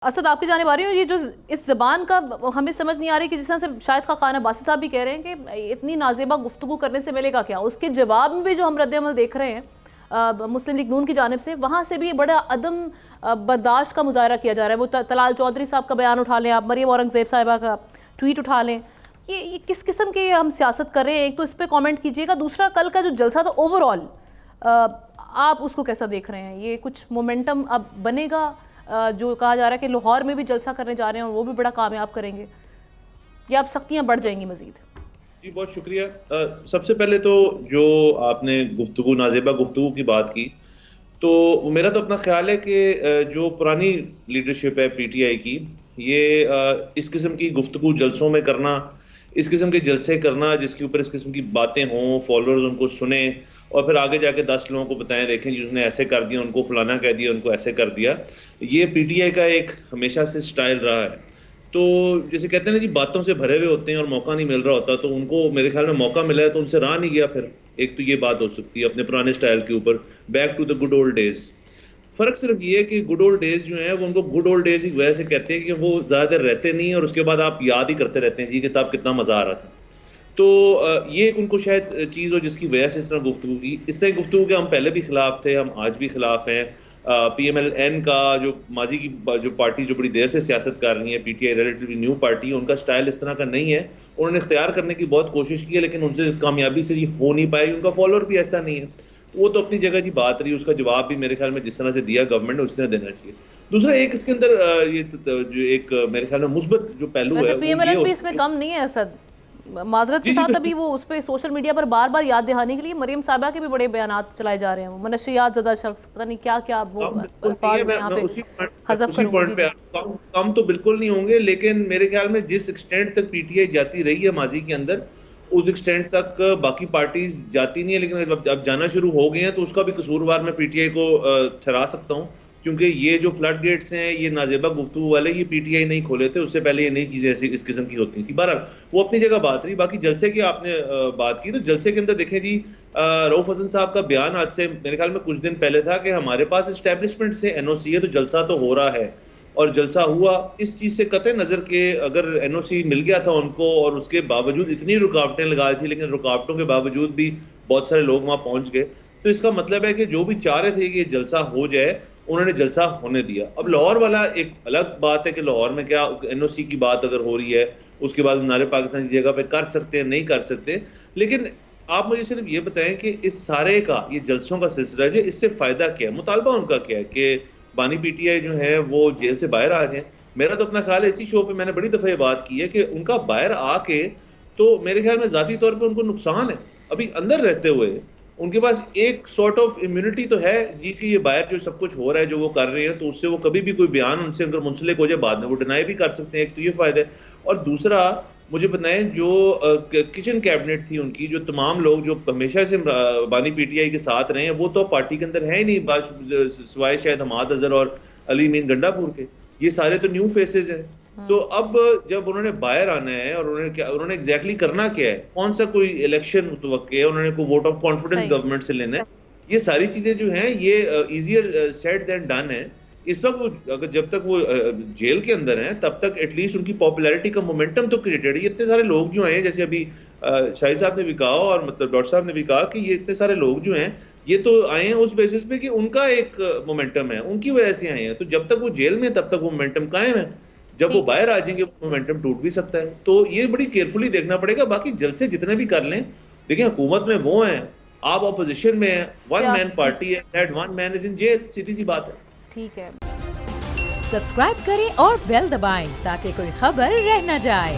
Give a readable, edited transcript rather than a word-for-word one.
اسد آپ کی جانب آ رہی ہوں، یہ جو اس زبان کا ہمیں سمجھ نہیں آ رہی کہ جس طرح سے شاید خاقان عباسی صاحب بھی کہہ رہے ہیں کہ اتنی نازیبہ گفتگو کرنے سے ملے گا کیا، اس کے جواب میں بھی جو ہم رد عمل دیکھ رہے ہیں مسلم لیگ نون کی جانب سے، وہاں سے بھی بڑا عدم برداشت کا مظاہرہ کیا جا رہا ہے۔ وہ طلال چودھری صاحب کا بیان اٹھا لیں، آپ مریم اورنگزیب صاحبہ کا ٹویٹ اٹھا لیں، یہ کس قسم کے ہم سیاست کر رہے ہیں؟ ایک تو اس پہ کامنٹ کیجئے گا، دوسرا کل کا جو جلسہ تھا اوورآل آپ اس کو کیسا دیکھ رہے ہیں؟ یہ کچھ مومنٹم اب بنے گا؟ جو کہا جا رہا ہے کہ لاہور میں بھی جلسہ کرنے جا رہے ہیں اور وہ بھی بڑا کامیاب کریں گے، یا اب سختیاں بڑھ جائیں گی مزید؟ جی بہت شکریہ۔ سب سے پہلے تو جو آپ نے نازیبہ گفتگو کی بات کی، تو میرا تو اپنا خیال ہے کہ جو پرانی لیڈرشپ ہے پی ٹی آئی کی، یہ اس قسم کی گفتگو جلسوں میں کرنا، اس قسم کے جلسے کرنا جس کے اوپر اس قسم کی باتیں ہوں، فالوورز ان کو سنیں اور پھر آگے جا کے 10 لوگوں کو بتائیں دیکھیں جس نے ایسے کر دیا، ان کو فلانا کہہ دیا، ان کو ایسے کر دیا، یہ پی ٹی آئی کا ایک ہمیشہ سے سٹائل رہا ہے۔ تو جیسے کہتے ہیں نا جی، باتوں سے بھرے ہوئے ہوتے ہیں اور موقع نہیں مل رہا ہوتا، تو ان کو میرے خیال میں موقع ملا ہے تو ان سے رہا نہیں گیا۔ پھر ایک تو یہ بات ہو سکتی ہے اپنے پرانے سٹائل کے اوپر، back to the good old days. فرق صرف یہ ہے کہ گڈ اولڈ ڈیز جو ہیں وہ ان کو گڈ اولڈ ڈیز ہی وجہ سے کہتے ہیں کہ وہ زیادہ دیر رہتے نہیں اور اس کے بعد آپ یاد ہی کرتے رہتے ہیں جی کہ تب کتنا مزہ آ رہا تھا۔ تو یہ ایک ان کو شاید چیز ہو جس کی وجہ سے اس طرح گفتگو کی۔ اس طرح گفتگو کے ہم پہلے بھی خلاف تھے، ہم آج بھی خلاف ہیں۔ پی ایم ایل این کا جو ماضی کی جو پارٹی جو بڑی دیر سے سیاست کر رہی ہے، P T I relatively new party, ان کا سٹائل اس طرح کا نہیں ہے۔ انہوں نے اختیار کرنے کی بہت کوشش کی ہے لیکن ان سے کامیابی سے یہ ہو نہیں پائی، ان کا فالوور بھی ایسا نہیں ہے۔ وہ تو اپنی جگہ جی بات رہی، اس کا جواب بھی میرے خیال میں جس طرح سے دیا گورنمنٹ نے اس نے دینا چاہیے۔ دوسرا ایک اس کے اندر یہ جو ایک میرے خیال میں مثبت جو پہلو ہے پی ایم ایل این بھی اس میں کم نہیں ہے اسد، معذرت کے ساتھ ابھی وہ اس پہ سوشل میڈیا پر بار بار یاد دہانی کے لیے مریم صاحبہ کے بھی بڑے بیانات چلائے جا رہے ہیں، منشیات زدہ شخص، پتہ نہیں کیا کیا وہ الفاظ میں یہاں پہ حذف کروں گی۔ کم تو بالکل نہیں ہوں گے، لیکن میرے خیال میں جس ایکسٹینٹ تک پی ٹی آئی جاتی رہی ہے ماضی کے اندر، اس ایکسٹینٹ تک باقی پارٹیز جاتی نہیں ہے، لیکن اب جانا شروع ہو گئے ہیں تو اس کا بھی قصوروار میں پی ٹی آئی کو ٹھہرا سکتا ہوں، کیونکہ یہ جو فلڈ گیٹس ہیں، یہ نازیبہ گفتگو والے، یہ پی ٹی آئی نہیں کھولے تھے، اس سے پہلے یہ نئی چیزیں ایسی اس قسم کی ہوتی تھی۔ بہرحال وہ اپنی جگہ بات رہی۔ باقی جلسے کی آپ نے بات کی، تو جلسے کے اندر دیکھیں جی، رؤف حسن صاحب کا بیان آج سے میرے خیال میں کچھ دن پہلے تھا کہ ہمارے پاس اسٹیبلشمنٹ سے این او سی ہے تو جلسہ تو ہو رہا ہے، اور جلسہ ہوا۔ اس چیز سے قطع نظر کہ اگر این او سی مل گیا تھا ان کو اور اس کے باوجود اتنی رکاوٹیں لگا تھی، لیکن رکاوٹوں کے باوجود بھی بہت سارے لوگ وہاں پہنچ گئے، تو اس کا مطلب ہے کہ جو بھی چاہ رہے تھے کہ یہ جلسہ ہو جائے، انہوں نے جلسہ ہونے دیا۔ اب لاہور والا ایک الگ بات ہے کہ لاہور میں کیا این او سی کی بات اگر ہو رہی ہے، اس کے بعد مینار پاکستان کی جگہ پہ کر سکتے ہیں نہیں کر سکتے، لیکن آپ مجھے صرف یہ بتائیں کہ اس سارے کا یہ جلسوں کا سلسلہ جو اس سے فائدہ کیا ہے، مطالبہ ان کا کیا ہے کہ بانی پی ٹی آئی جو ہے وہ جیل سے باہر آ جائیں؟ میرا تو اپنا خیال ہے، اسی شو پہ میں نے بڑی دفعہ یہ بات کی ہے کہ ان کا باہر آ کے تو میرے خیال میں ذاتی طور پہ ان کو نقصان ہے۔ ابھی اندر رہتے ہوئے ان کے پاس ایک سارٹ آف امیونٹی تو ہے جی کہ یہ باہر جو سب کچھ ہو رہا ہے جو وہ کر رہے ہیں، تو اس سے وہ کبھی بھی کوئی بیان ان سے اگر منسلک ہو جائے بعد میں وہ ڈینائی بھی کر سکتے ہیں، ایک تو یہ فائدہ ہے۔ اور دوسرا مجھے بتائیں، جو کچن کیبنٹ تھی ان کی، جو تمام لوگ جو ہمیشہ سے بانی پی ٹی آئی کے ساتھ رہے ہیں، وہ تو پارٹی کے اندر ہے ہی نہیں، سوائے شاید حماد اظہر اور علی امین گنڈا پور کے، یہ سارے تو نیو فیسز ہیں۔ تو اب جب انہوں نے باہر آنا ہے اور انہوں نے ایگزیکٹلی کرنا کیا ہے، کون سا کوئی الیکشن متوقع ہے، انہوں نے کوئی ووٹ آف کانفیڈنس گورنمنٹ سے لینا ہے، یہ ساری چیزیں جو ہیں یہ ایزیئر سیڈ دین ڈن ہے۔ اس وقت اگر جب تک وہ جیل کے اندر ہیں تب تک ایٹ لیسٹ ان کی پاپولیرٹی کا مومنٹم تو کریٹڈ ہے۔ یہ اتنے سارے لوگ جو ہیں، جیسے ابھی شاہد صاحب نے بھی کہا اور مطلب ڈاکٹر صاحب نے بھی کہا کہ یہ اتنے سارے لوگ جو ہیں یہ تو آئے ہیں اس بیسس پہ کہ ان کا ایک مومنٹم ہے، ان کی وجہ سے آئے ہیں، تو جب تک وہ جیل میں تب تک وہ مومنٹم قائم ہے، جب وہ باہر آ جائیں گے وہ مومنٹم ٹوٹ بھی سکتا ہے۔ تو یہ بڑی کیئرفلی دیکھنا پڑے گا۔ باقی جلسے جتنے بھی کر لیں، دیکھیں حکومت میں وہ ہیں، آپ اپوزیشن میں ہیں، ون مین پارٹی ہے، that one man is in jail, سیدھی سی بات ہے۔ ٹھیک ہے، سبسکرائب کریں اور بیل دبائیں تاکہ کوئی خبر رہ نہ جائے۔